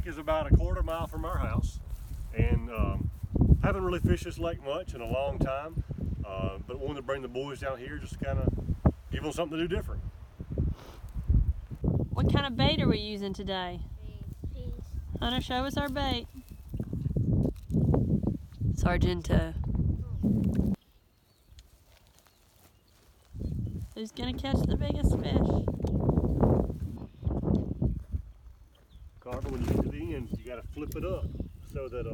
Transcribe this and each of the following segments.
lake is about a quarter mile from our house, and haven't really fished this lake much in a long time, but wanted to bring the boys down here just to kind of give them something to do different. What kind of bait are we using today? Fish. Hunter, show us our bait. Sargento. Who's gonna catch the biggest fish? Carver, when you get to the end, you got to flip it up so that you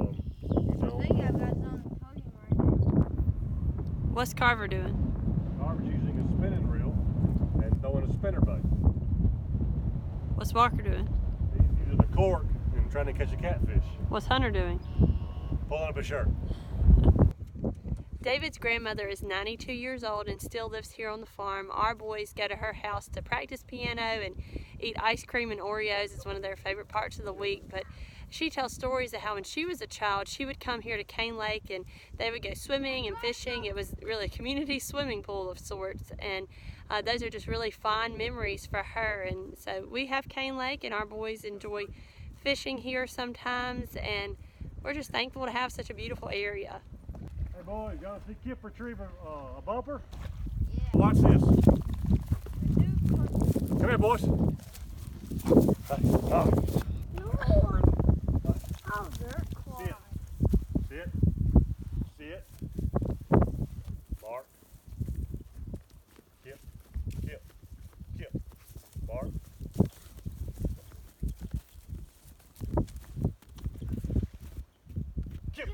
know. I think I've got it on the podium right now. What's Carver doing? Carver's using a spinning reel and throwing a spinner bait. What's Walker doing? He's using a cork and trying to catch a catfish. What's Hunter doing? Pulling up a shirt. David's grandmother is 92 years old and still lives here on the farm. Our boys go to her house to practice piano and eat ice cream and Oreos. It's one of their favorite parts of the week. But she tells stories of how when she was a child, she would come here to Cane Lake and they would go swimming and fishing. It was really a community swimming pool of sorts. And those are just really fond memories for her. And so we have Cane Lake and our boys enjoy fishing here sometimes. And we're just thankful to have such a beautiful area. Hey boys, y'all see Kip retrieve a bumper? Yeah. Watch this. Come Come here, boys. No one. Oh, they're clawing. Sit. Sit. Bark. Kip. Kip. Kip. Bark. Kip.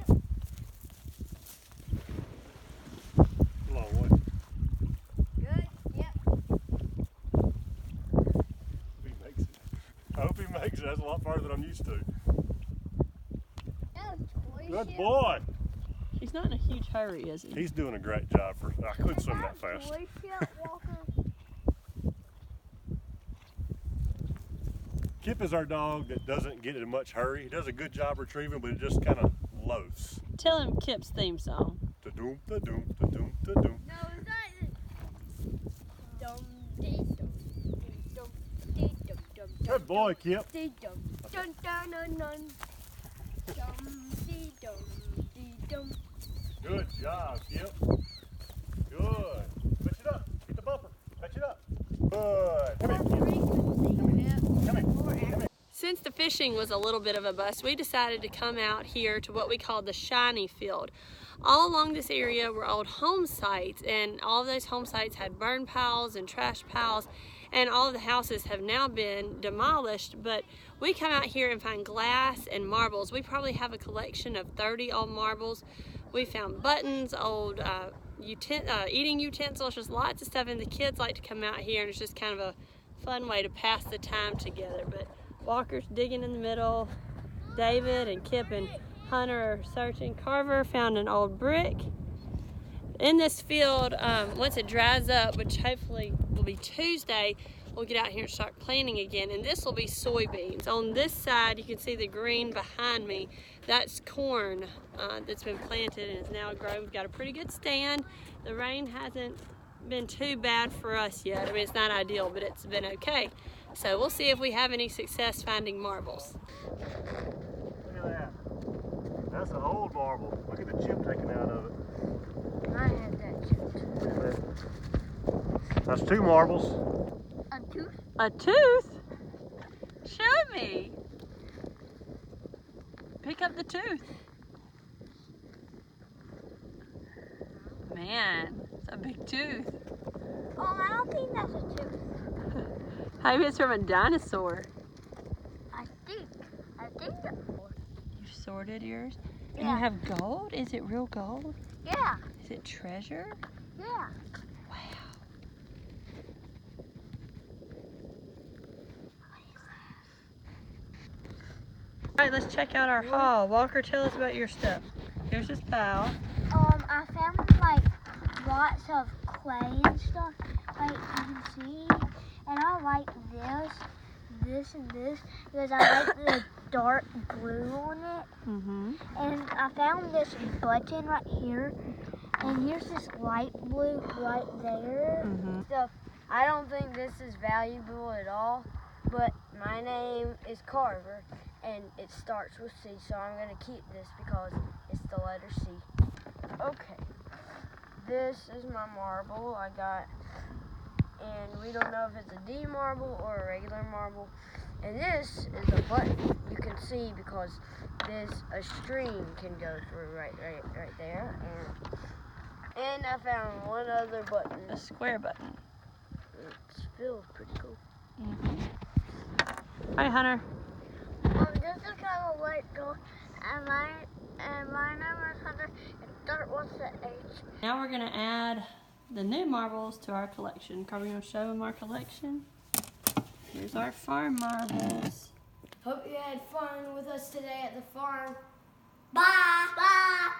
Come on, boy. Good. Yep. He makes it. I hope he makes it. That's a lot farther than I'm used to. That was toy Good ship. boy. He's not in a huge hurry, is he? He's doing a great job. I couldn't swim that Is fast. Toy ship, Walker? Kip is our dog that doesn't get in much hurry. He does a good job retrieving, but it just kind of loafs. Tell him Kip's theme song. Da-doom, da-doom, da-doom, da-doom. No, it's not. Dum dee dum dee dum dee dum dum. Good boy, Kip. Dee dum dun dun dun dun. Dum dee dum dee dum. Good job, Kip. Good. Fetch it up. Get the bumper. Fetch it up. Good. Come here, Kip. Pretty good thing, Pip. Come here. Come here. Since the fishing was a little bit of a bust, we decided to come out here to what we call the Shiny Field. All along this area were old home sites, and all of those home sites had burn piles and trash piles, and all of the houses have now been demolished. But we come out here and find glass and marbles. We probably have a collection of 30 old marbles. We found buttons, old eating utensils, just lots of stuff, and the kids like to come out here, and it's just kind of a fun way to pass the time together. But Walker's digging in the middle. David and Kip and Hunter are searching. Carver found an old brick. In this field, once it dries up, which hopefully will be Tuesday, we'll get out here and start planting again. And this will be soybeans. On this side, you can see the green behind me. That's corn that's been planted and is now grown. We've got a pretty good stand. The rain hasn't been too bad for us yet. I mean, it's not ideal, but it's been okay. So we'll see if we have any success finding marbles. Look at that. That's an old marble. Look at the chip taken out of it. I had that chipped. Look at that. That's 2 marbles. A tooth? A tooth? Show me. Pick up the tooth. Man, it's a big tooth. Oh, I don't think that's a tooth. Maybe it's from a dinosaur. I think that. You sorted yours? And Yeah. you have gold? Is it real gold? Yeah. Is it treasure? Yeah. Wow. All right, let's check out our haul. Walker, tell us about your stuff. Here's this pile. I found like lots of clay and stuff, like you can see, and I like this and this because I like the dark blue on it. Mm-hmm. And I found this button right here, and here's this light blue right there. Mm-hmm. So I don't think this is valuable at all, but my name is Carver, and it starts with C, so I'm going to keep this because it's the letter C. Okay, this is my marble I got, and we don't know if it's a D marble or a regular marble. And this is a button you can see because a string can go through right there. And I found one other button. A square button. It feels pretty cool. Hi, Hunter. This is kind of light door, and my name is Hunter, and start with the H. Now we're gonna add the new marbles to our collection. Are we gonna show them our collection? Here's our farm marbles. Hope you had fun with us today at the farm. Bye. Bye.